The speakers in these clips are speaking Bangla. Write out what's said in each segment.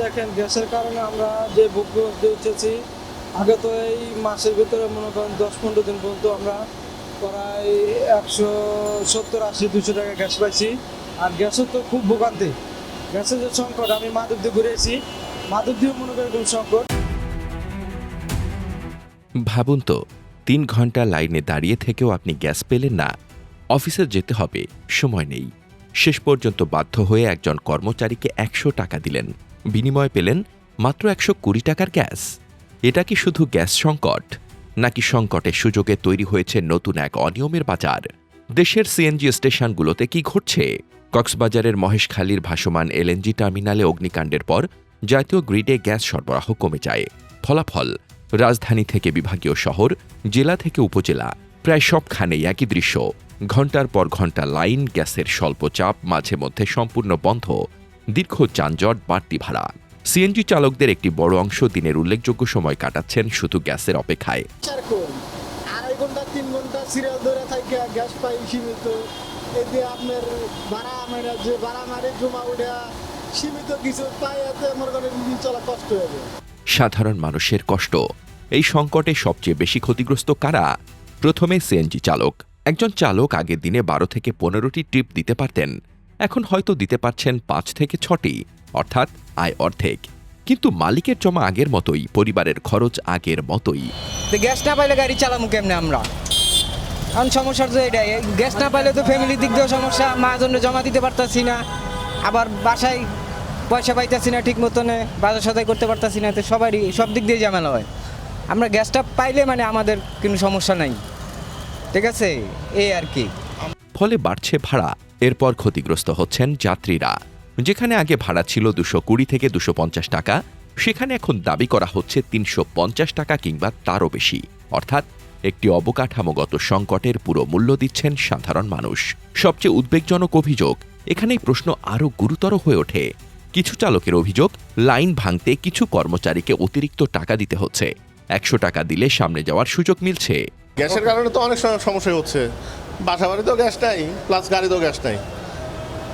দেখেন গ্যাসের কারণে আমরা যে ভোগান্তি উঠেছি, আগে তো এই মাসের ভিতরে মনে করেন 10-15 দিন পর্যন্ত আমরা প্রায় 170-80-200 টাকা গ্যাস পাইছি। আর গ্যাসের তো খুব ভোগান্তি, গ্যাসের যে সংকট, আমি মাধবদী ঘুরেছি, মাধবদীও মনে করেন খুব সংকট। ভাবুন তো, 3 ঘন্টা লাইনে দাঁড়িয়ে থেকেও আপনি গ্যাস পেলেন না। অফিসে যেতে হবে, সময় নেই। শেষ পর্যন্ত বাধ্য হয়ে একজন কর্মচারীকে 100 টাকা দিলেন, বিনিময়ে পেলেন মাত্র 120 টাকার গ্যাস। এটা কি শুধু গ্যাস সংকট, নাকি সংকটের সুযোগে তৈরি হয়েছে নতুন এক অনিয়মের বাজার? দেশের সিএনজি স্টেশনগুলোতে কি ঘটছে? কক্সবাজারের মহেশখালীর ভাসমান এলএনজি টার্মিনালে অগ্নিকাণ্ডের পর জাতীয় গ্রিডে গ্যাস সরবরাহ কমে যায়। ফলাফল, রাজধানী থেকে বিভাগীয় শহর, জেলা থেকে উপজেলা, প্রায় সবখানেই একই দৃশ্য। ঘণ্টার পর ঘণ্টা লাইন, গ্যাসের স্বল্প চাপ, মাঝে মধ্যে সম্পূর্ণ বন্ধ, দীর্ঘ যানজট, বাড়তি ভাড়া। সিএনজি চালকদের একটি বড় অংশ দিনের উল্লেখযোগ্য সময় কাটাচ্ছেন শুধু গ্যাসের অপেক্ষায়। 2.5 ঘন্টা 3 ঘন্টা সিরিয়াল ধরে থাকে, গ্যাস পাই সীমিত। এতে আপনার ভাড়া মারে জমা উঠে সীমিত কিছু পাই, এতে আমার চলা কষ্ট হবে। সাধারণ মানুষের কষ্ট। এই সংকটে সবচেয়ে বেশি ক্ষতিগ্রস্ত কারা? প্রথমে সিএনজি চালক। একজন চালক আগের দিনে 12 থেকে 15টি ট্রিপ দিতে পারতেন, এখন হয়তো দিতে পারছেন 5 থেকে 6টি, অর্থাৎ আয় অর্ধেক। কিন্তু মালিকের জমা আগের মতোই, পরিবারের খরচ আগের মতোই। গ্যাস না পাইলে গাড়ি চালামু কেমনে আমরা? কারণ সমস্যার তো এটাই, গ্যাস না পাইলে তো ফ্যামিলির দিক দিয়েও সমস্যা, মহাজনে জমা দিতে পারতাছি না, আবার বাসায় পয়সা পাইতেছি না ঠিক মতনে, বাজার সদাই করতে পারতাছি না, তো সবারই সব দিক দিয়ে ঝামেলা হয়। আমরা গ্যাসটা পাইলে মানে আমাদের কোনো সমস্যা নাই, ঠিক আছে, এই আর কি। ফলে বাড়ছে ভাড়া, এরপর ক্ষতিগ্রস্ত হচ্ছেন যাত্রীরা। যেখানে আগে ভাড়া ছিল 220 থেকে 250 টাকা, সেখানে এখন দাবি করা হচ্ছে 350 টাকা কিংবা তারও বেশি। অর্থাৎ একটি অবকাঠামোগত সংকটের পুরো মূল্য দিচ্ছেন সাধারণ মানুষ। সবচেয়ে উদ্বেগজনক অভিযোগ, এখানেই প্রশ্ন আরও গুরুতর হয়ে ওঠে। কিছু চালকের অভিযোগ, লাইন ভাঙতে কিছু কর্মচারীকে অতিরিক্ত টাকা দিতে হচ্ছে। 100 টাকা দিলে সামনে যাওয়ার সুযোগ মিলছে। গ্যাসের কারণে তো অনেক সমস্যা হচ্ছে। বাসা বাড়িতেও গ্যাস নাই, প্লাস গাড়িতেও গ্যাস নাই।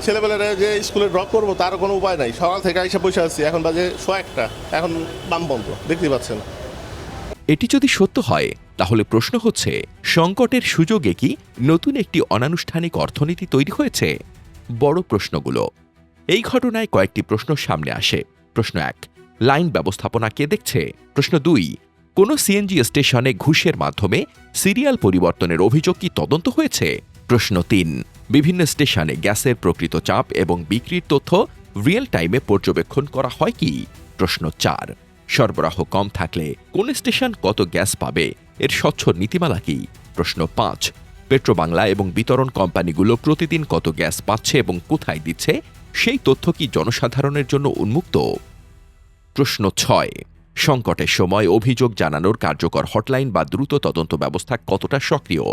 ছেলেবেলারা যে স্কুলে ড্রপ করবো তার কোনো উপায় নাই। সকাল থেকে এসে বসে আছি, এখন বাজে 1:01, এখন বাম বন্ধ, দেখতেই পাচ্ছেন। এটি যদি সত্য হয়, তাহলে প্রশ্ন হচ্ছে, সংকটের সুযোগে কি নতুন একটি অনানুষ্ঠানিক অর্থনীতি তৈরি হয়েছে? বড় প্রশ্নগুলো। এই ঘটনায় কয়েকটি প্রশ্ন সামনে আসে। প্রশ্ন 1, লাইন ব্যবস্থাপনা কে দেখছে? প্রশ্ন 2, কোনো সিএনজি স্টেশনে ঘুষের মাধ্যমে সিরিয়াল পরিবর্তনের অভিযোগ কি তদন্ত হয়েছে? প্রশ্ন 3, বিভিন্ন স্টেশনে গ্যাসের প্রকৃত চাপ এবং বিক্রির তথ্য রিয়েল টাইমে পর্যবেক্ষণ করা হয় কি? প্রশ্ন 4, সরবরাহ কম থাকলে কোন স্টেশন কত গ্যাস পাবে, এর স্বচ্ছ নীতিমালা কি? প্রশ্ন 5, পেট্রোবাংলা এবং বিতরণ কোম্পানিগুলো প্রতিদিন কত গ্যাস পাচ্ছে এবং কোথায় দিচ্ছে, সেই তথ্য কি জনসাধারণের জন্য উন্মুক্ত? প্রশ্ন 6, সংকটের সময় অভিযোগ জানানোর কার্যকর হটলাইন বা দ্রুত তদন্ত ব্যবস্থা কতটা সক্রিয়?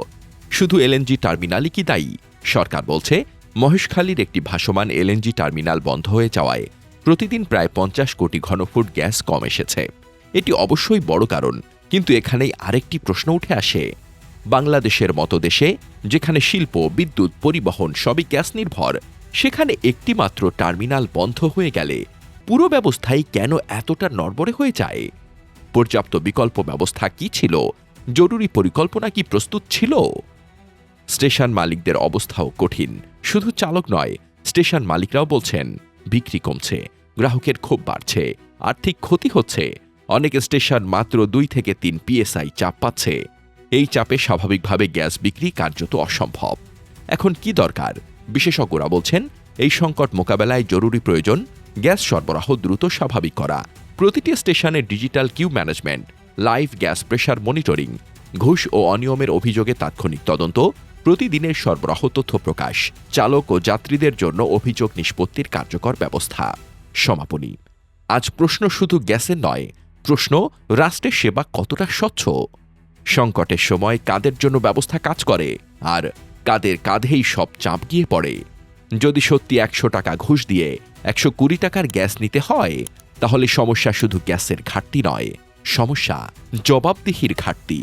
শুধু এলএনজি টার্মিনালই কি দায়ী? সরকার বলছে, মহেশখালীর একটি ভাসমান এলএনজি টার্মিনাল বন্ধ হয়ে যাওয়ায় প্রতিদিন প্রায় 50 কোটি ঘনফুট গ্যাস কম এসেছে। এটি অবশ্যই বড় কারণ, কিন্তু এখানেই আরেকটি প্রশ্ন উঠে আসে। বাংলাদেশের মতো দেশে, যেখানে শিল্প, বিদ্যুৎ, পরিবহন সবই গ্যাস নির্ভর, সেখানে একটি মাত্র টার্মিনাল বন্ধ হয়ে গেলে পুরো ব্যবস্থাই কেন এতটা নড়বড়ে হয়ে যায়? পর্যাপ্ত বিকল্প ব্যবস্থা কি ছিল? জরুরি পরিকল্পনা কি প্রস্তুত ছিল? স্টেশন মালিকদের অবস্থাও কঠিন। শুধু চালক নয়, স্টেশন মালিকরাও বলছেন, বিক্রি কমছে, গ্রাহকের ক্ষোভ বাড়ছে, আর্থিক ক্ষতি হচ্ছে। অনেক স্টেশন মাত্র 2 থেকে 3 পিএসআই চাপ পাচ্ছে। এই চাপে স্বাভাবিকভাবে গ্যাস বিক্রি কার্যত অসম্ভব। এখন কি দরকার? বিশেষজ্ঞরা বলছেন, এই সংকট মোকাবেলায় জরুরি প্রয়োজন গ্যাস সরবরাহ দ্রুত স্বাভাবিক করা, প্রতিটি স্টেশনে digital queue management, live gas pressure monitoring, ঘুষ ও অনিয়মের অভিযোগে তাৎক্ষণিক তদন্ত, প্রতিদিনের সরবরাহ তথ্য প্রকাশ, চালক ও যাত্রীদের জন্য অভিযোগ নিষ্পত্তির কার্যকর ব্যবস্থা। সমাপনী। আজ প্রশ্ন শুধু গ্যাসের নয়, প্রশ্ন রাষ্ট্রের সেবা কতটা স্বচ্ছ? সংকটের সময় কাদের জন্য ব্যবস্থা কাজ করে, আর কাদের কাঁধেই সব চাপ গিয়ে পড়ে? যদি সত্যি 100 টাকা ঘুষ দিয়ে 120 টাকার গ্যাস নিতে হয়, তাহলে সমস্যা শুধু গ্যাসের ঘাটতি নয়, সমস্যা জবাবদিহির ঘাটতি।